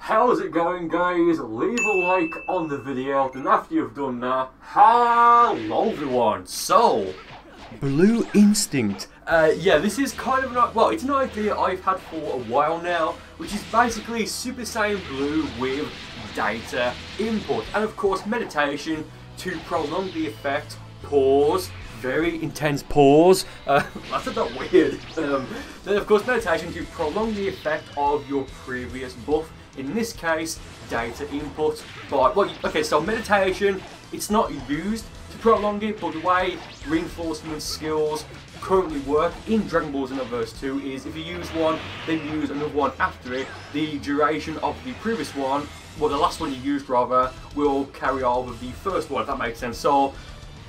How's it going, guys? Leave a like on the video, and after you've done that, hello everyone. So, Blue Instinct. Yeah, this is kind of not, well, it's an idea I've had for a while now, which is basically Super Saiyan Blue with data input, and of course meditation to prolong the effect. Pause. Very intense pause. That's a bit weird. Then of course meditation to prolong the effect of your previous buff. In this case, data input. But well, okay, so meditation, it's not used to prolong it, but the way reinforcement skills currently work in Dragon Ball Xenoverse 2 is if you use one, then use another one after it, the duration of the previous one, well the last one you used rather, will carry over the first one, if that makes sense. So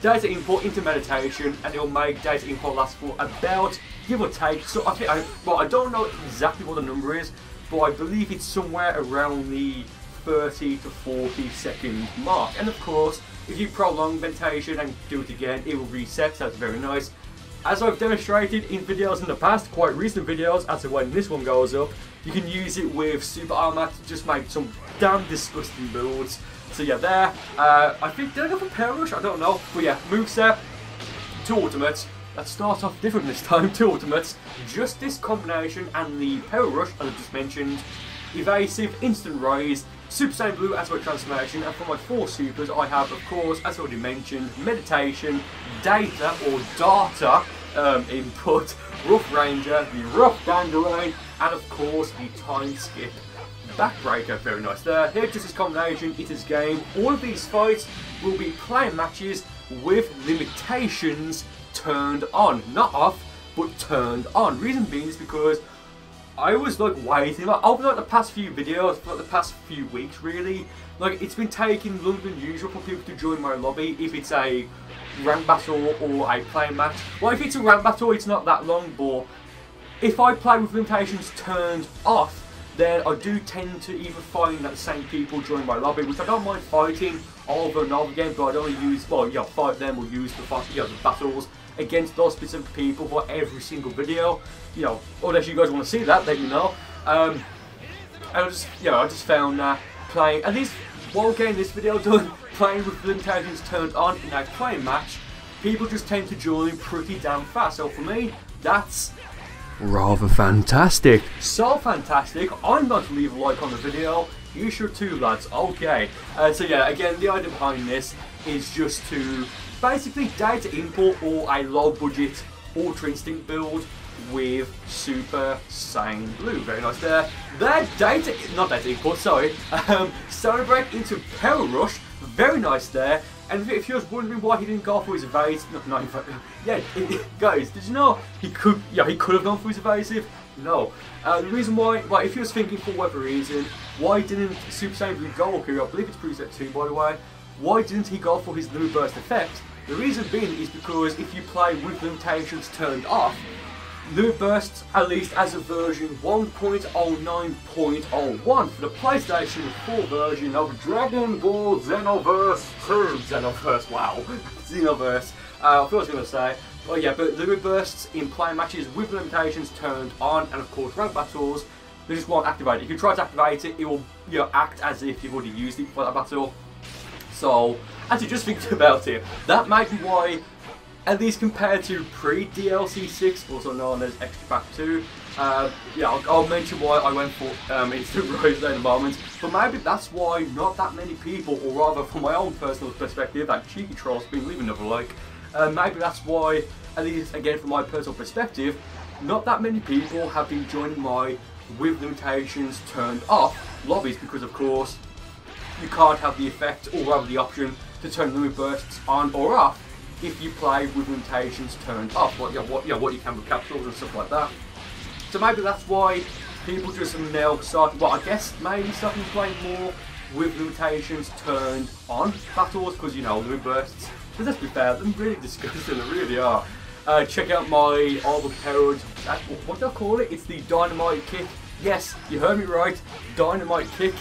data input into meditation, and it will make data input last for about, give or take, so I think, well I don't know exactly what the number is, but I believe it's somewhere around the 30 to 40 second mark. And of course, if you prolong meditation and do it again, it will reset, so that's very nice. As I've demonstrated in videos in the past, quite recent videos, as to when this one goes up, you can use it with Super Armor to just make some damn disgusting builds. So yeah, there, I think, did I go for Power Rush? I don't know. But yeah, moveset, 2 ultimates. Let's start off different this time, 2 ultimates. Just this combination and the Power Rush, as I just mentioned. Evasive, Instant Rise, Super Saiyan Blue as my transformation, and for my 4 supers I have, of course, as already mentioned, Meditation, Data or Data input, Rough Ranger, the Rough Dandelion, and of course the Time Skip Backbreaker. Very nice there. Here, just this combination, it is game. All of these fights will be player matches with limitations turned on. Not off, but turned on. Reason being is because I was like waiting, like over like the past few videos, for like the past few weeks really, like it's been taking longer than usual for people to join my lobby if it's a rank battle or a play match. Well, if it's a rank battle it's not that long, but if I play with limitations turned off, then I do tend to either find that the same people join my lobby, which I don't mind fighting over and over again, but I don't use, well, yeah, fight them or use the battles against those specific people for every single video, you know, unless you guys want to see that, let me know. And I just found that playing, at least while getting this video done, playing with limitations turned on in a playing match, people just tend to join pretty damn fast. So for me, that's rather fantastic. So fantastic, I'm going to leave a like on the video. You should too, lads. Okay. So yeah, again, the idea behind this is just to basically data input or a low budget Ultra Instinct build with Super Saiyan Blue. Very nice there. Their data, not data input, sorry. Celebrate into Power Rush. Very nice there. And if you're wondering why he didn't go for his evasive, yeah, guys, did you know he could have gone for his evasive? No. The reason why, well, if you was thinking for whatever reason, why didn't Super Saiyan Blue go here? I believe it's preset 2 by the way. Why didn't he go for his Blue Burst effect? The reason being is because if you play with limitations turned off, Blue Bursts, at least as a version 1.09.01 for the PlayStation 4 version of Dragon Ball Xenoverse 2. Xenoverse, wow. Xenoverse. I thought I was going to say. Oh yeah, but Blue Bursts in play matches with limitations turned on, and of course rank battles, they just won't activate it. If you try to activate it, it will act as if you've already used it for that battle. So, actually just thinking about it, that might be why, at least compared to pre-DLC 6, also known as Extra Pack 2, yeah, I'll mention why I went for Instant Rise there in a moment, but maybe that's why not that many people, or rather from my own personal perspective, that cheeky troll's been leaving another like, maybe that's why, at least again from my personal perspective, not that many people have been joining my with limitations turned off lobbies, because of course you can't have the effect, or rather the option, to turn limit bursts on or off if you play with limitations turned off. What you can with capsules and stuff like that. So maybe that's why people just now started, well I guess maybe starting playing more with limitations turned on battles, because you know, limit bursts, but let's be fair, they're really disgusting, they really are. Check out my overpowered, what do I call it? It's the Dynamite Kick. Yes, you heard me right, Dynamite Kick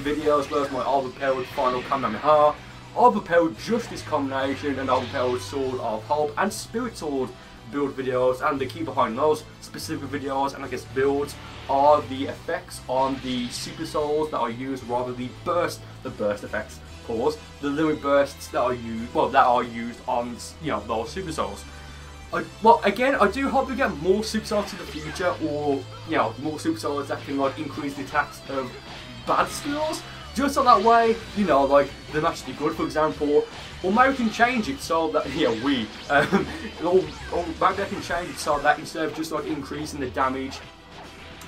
video, as well as my overpowered Final Kamehameha, overpowered Justice combination, and overpowered Sword of Hope and Spirit Sword build videos, and the key behind those specific videos and I guess builds are the effects on the Super Souls that are used, rather the burst effects, pause, the limit bursts that are used, well, that are used on, you know, those Super Souls. Well, again, I do hope we get more Super Souls in the future, or, you know, more Super Souls that can, like, increase the attacks of bad skills, just so that way, you know, like, they're actually good, for example. Or maybe we can change it so that, yeah, or maybe they can change it so that instead of just, like, increasing the damage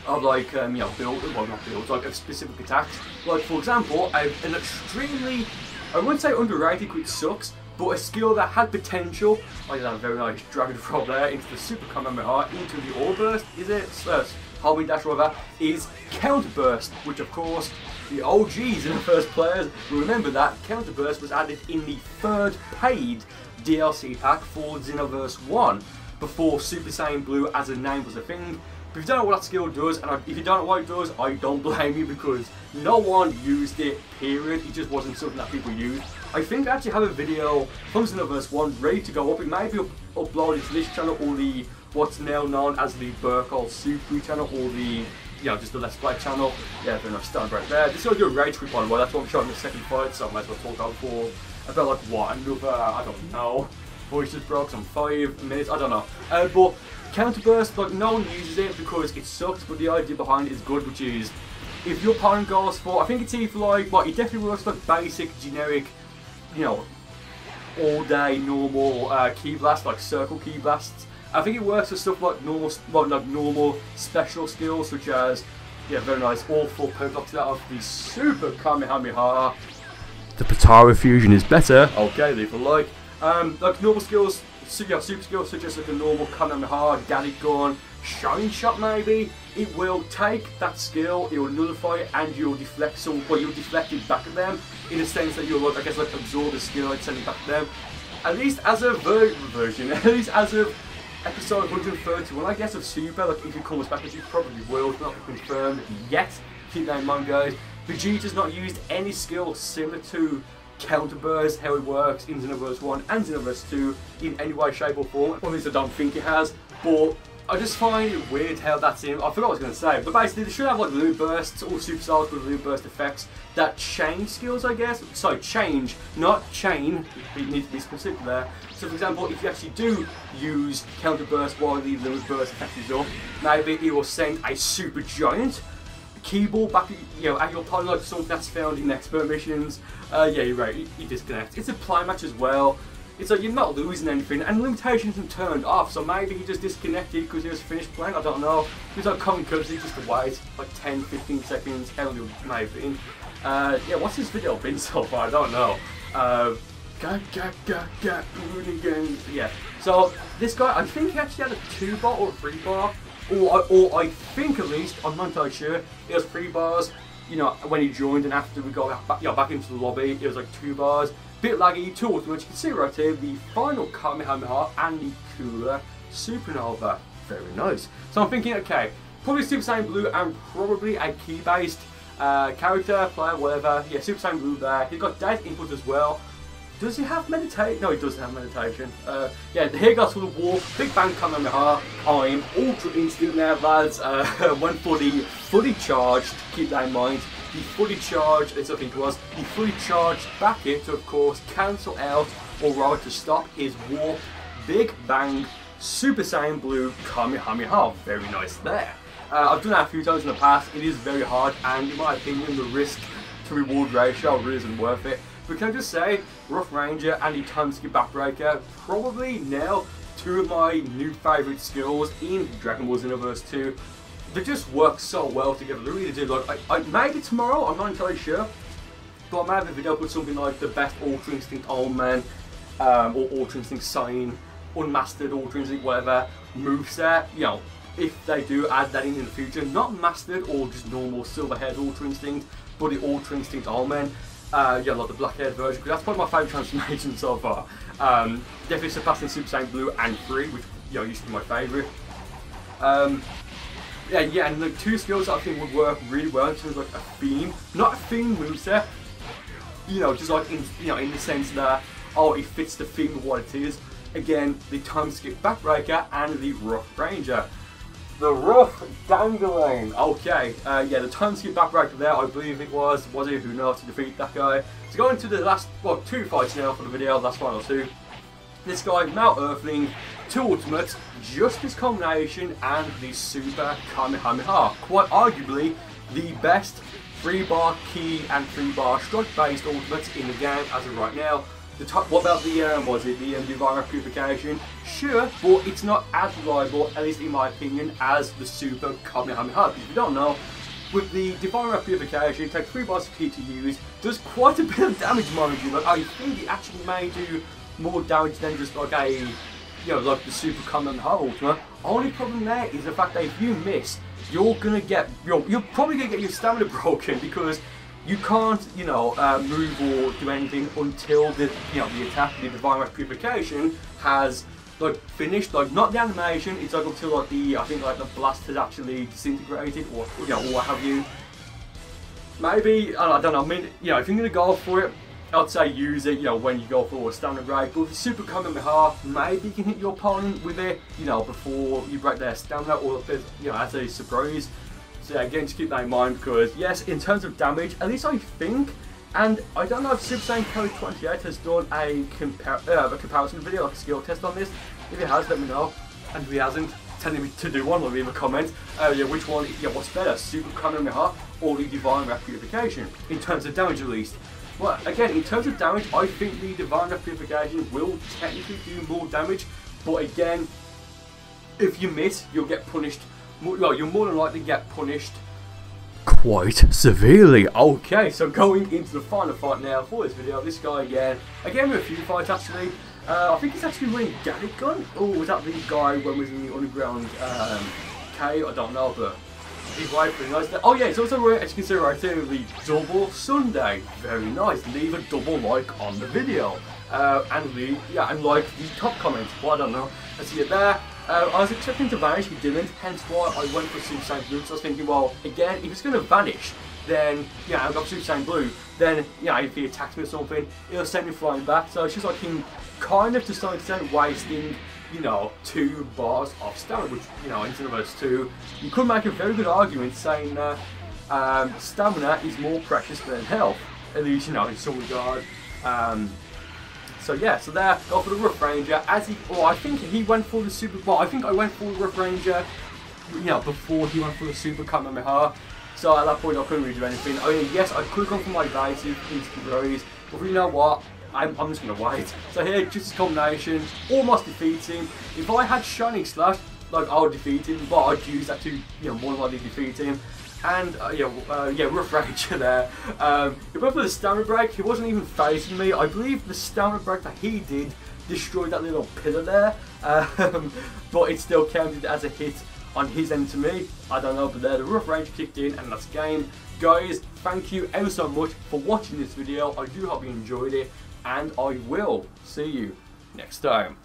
of, like, you know, not builds, like, of specific attacks, like, for example, an extremely, I wouldn't say underrated, which sucks, but a skill that had potential, like that very nice dragon from there into the Super Kamehameha, into the All Burst, is it? Homing Dash or whatever, is Counter Burst, which of course, the OGs in the first players will remember that Counter Burst was added in the third paid DLC pack for Xenoverse 1, before Super Saiyan Blue as a name was a thing. But if you don't know what that skill does, and if you don't know what it does, I don't blame you, because no one used it, period. It just wasn't something that people used. I think I actually have a video from Xenoverse 1 ready to go up. It may be uploaded to this channel, or the what's now known as the Burcol Super channel, or the, you know, just the Let's Play channel. Yeah, very nice stand right there. This is going to do a rage quit, by the way. That's what I'm showing in the second fight, so I might as well talk about for about like what, another, I don't know. Voice just broke some 5 minutes, I don't know. But Counter Burst, like, no one uses it because it sucks, but the idea behind it is good, which is, if your opponent goes for, I think it's either like, well, it definitely works like basic, generic, you know, all day normal key blast, like circle key blasts. I think it works for stuff like normal, well, like normal special skills, such as, yeah, very nice, all 4 paradoxes out of the Super Kamehameha. The Patara fusion is better. Okay, leave a like. Like normal skills, super skills such as like a normal Kamehameha, Daddy Gun, Shine Shot maybe, it will take that skill, it will nullify it, and you'll deflect some, well, you'll deflect it back at them, in a sense that you'll, like, I guess, like, absorb the skill and send it back to them. At least as a version, at least as of episode 131, I guess, of Super, like, if it comes back, which it probably will, it's not confirmed yet, keep that in mind, guys. Vegeta's not used any skill similar to Counter Burst, how it works in Xenoverse 1 and Xenoverse 2 in any way, shape or form. Or at least I don't think it has, but I just find it weird how that's in. I forgot what I was going to say, but basically they should have like loot bursts or super stars with loot burst effects that change skills, I guess. So change, not chain, you need to be specific there. So for example, if you actually do use Counter Burst while the loot burst effect is up, maybe it will send a super giant keyboard back, you know, at your opponent, like something that's found in expert missions. Yeah, you're right, you disconnect. It's a play match as well. It's like you're not losing anything, and limitations are turned off, so maybe he just disconnected because he was finished playing, I don't know. He's like common courtesy just to wait like 10-15 seconds, how long it may have been. Yeah, what's this video been so far? I don't know. Yeah, so this guy, I think he actually had a 2-bar or a 3-bar. Or I think at least, I'm not entirely sure, it was 3 bars, you know, when he joined, and after we got back, you know, back into the lobby, it was like 2 bars. Bit laggy, 2 ultimates, you can see right here, the final Kamehameha and the cooler Supernova. Very nice. So I'm thinking, okay, probably Super Saiyan Blue and probably a key-based character, player, whatever. Yeah, Super Saiyan Blue there. He's got dead input as well. Does he have meditation? No, he doesn't have meditation. Yeah, here goes for the wall. Big Bang Kamehameha. I'm Ultra Instinct now, lads. Went for the fully charged, keep that in mind. The fully charged, I think it was, the fully charged back in to, of course, cancel out or rather to stop his warp. Big Bang Super Saiyan Blue Kamehameha. Very nice there. I've done that a few times in the past. It is very hard, and in my opinion, the risk to reward ratio really isn't worth it. But can I just say, Rough Ranger and the Time Skip Backbreaker, probably now 2 of my new favourite skills in Dragon Ball Xenoverse 2. They just work so well together, they really do. Like, maybe tomorrow, I'm not entirely sure, but I might have a video with something like the best Ultra Instinct Omen, or Ultra Instinct Saiyan, Unmastered Ultra Instinct, whatever, moveset, you know, if they do add that in the future. Not Mastered or just normal silver-haired Ultra Instinct, but the Ultra Instinct Omen. Yeah, like the black-haired version, because that's probably my favourite transformation so far. Definitely surpassing Super Saiyan Blue and 3, which, you know, used to be my favourite. Yeah, and like 2 skills that I think would work really well in terms of like a theme, not a theme moveset. You know, just like in, you know, in the sense that, oh, it fits the theme of what it is. Again, the Time Skip Backbreaker and the Rough Ranger. the rough dangling. Okay, yeah, the time skip back right there, I believe it was it? Who knows, to defeat that guy. So going to the last, well, 2 fights now for the video, last final 2. This guy, Mount Earthling, 2 ultimates, Justice combination, and the Super Kamehameha. Quite arguably the best 3-bar key and 3-bar strike based ultimates in the game as of right now. What about the Divine Purification? Sure, but it's not as reliable, at least in my opinion, as the Super Kamehameha. If you don't know, with the Divine Purification, it takes 3 bars of key to use, does quite a bit of damage, mind you. Like, I think it actually may do more damage than just like a, you know, like the Super Kamehameha ultimate. Only problem there is the fact that if you miss, you're probably gonna get your stamina broken, because you can't, you know, move or do anything until the, you know, the attack, the Divine Purification has like finished. Like, not the animation. It's like until like the, I think like the blast has actually disintegrated, or, you know, or what have you. Maybe I don't know. I mean, you know, if you're gonna go for it, I'd say use it, you know, when you go for a stamina break. But with the Super Kamehameha, maybe you can hit your opponent with it, you know, before you break their stamina, or if there's, you know, as a surprise. So yeah, again, just keep that in mind, because yes, in terms of damage, at least I think, and I don't know if Super Saiyan Code 28 has done a comparison video, like a skill test on this. If it has, let me know. And if he hasn't, tell me to do one, or leave a comment. Yeah, which one, yeah, what's better, Super Kamehameha or the Divine Purification, in terms of damage at least. Well, again, in terms of damage, I think the Divine Purification will technically do more damage, but again, if you miss, you'll get punished. Well, you'll more than likely get punished quite severely. Okay, so going into the final fight now for this video, this guy again with a few fights actually. I think he's actually wearing Garlic Gun, or was that the guy when he was in the underground cave? I don't know, but he's wearing pretty nice there. Oh yeah, he's also wearing, as you can see right here, the double Sunday. Very nice. Leave a double like on the video, and like the top comment. Well, I don't know. Let's see it there. I was expecting to vanish, he didn't, hence why I went for Super Saiyan Blue. So I was thinking, well, again, if it's going to vanish, then, yeah, I've got Super Saiyan Blue, then, yeah, if he attacks me or something, it'll send me flying back. So it's just like him kind of, to some extent, wasting, you know, 2 bars of stamina, which, you know, in Xenoverse 2, you could make a very good argument saying that stamina is more precious than health, at least, you know, in some regard. So yeah, so there, go for the Rough Ranger, as he, or I think he went for the Super, well, I think I went for the Rough Ranger, you know, before he went for the Super Kamehameha. So at that point I couldn't really do anything. I mean, yes, I could have gone for my evasive instant throws, but you know what, I'm just going to wait. So here, just a combination, almost defeats him. If I had Shining Slash, like, I would defeat him, but I'd use that to, you know, more than likely defeat him. And yeah, Rough Ranger there. He went for the stamina break. He wasn't even facing me. I believe the stamina break that he did destroyed that little pillar there, but it still counted as a hit on his end to me. I don't know, but there, the Rough Ranger kicked in, and that's game. Guys, thank you ever so much for watching this video. I do hope you enjoyed it, and I will see you next time.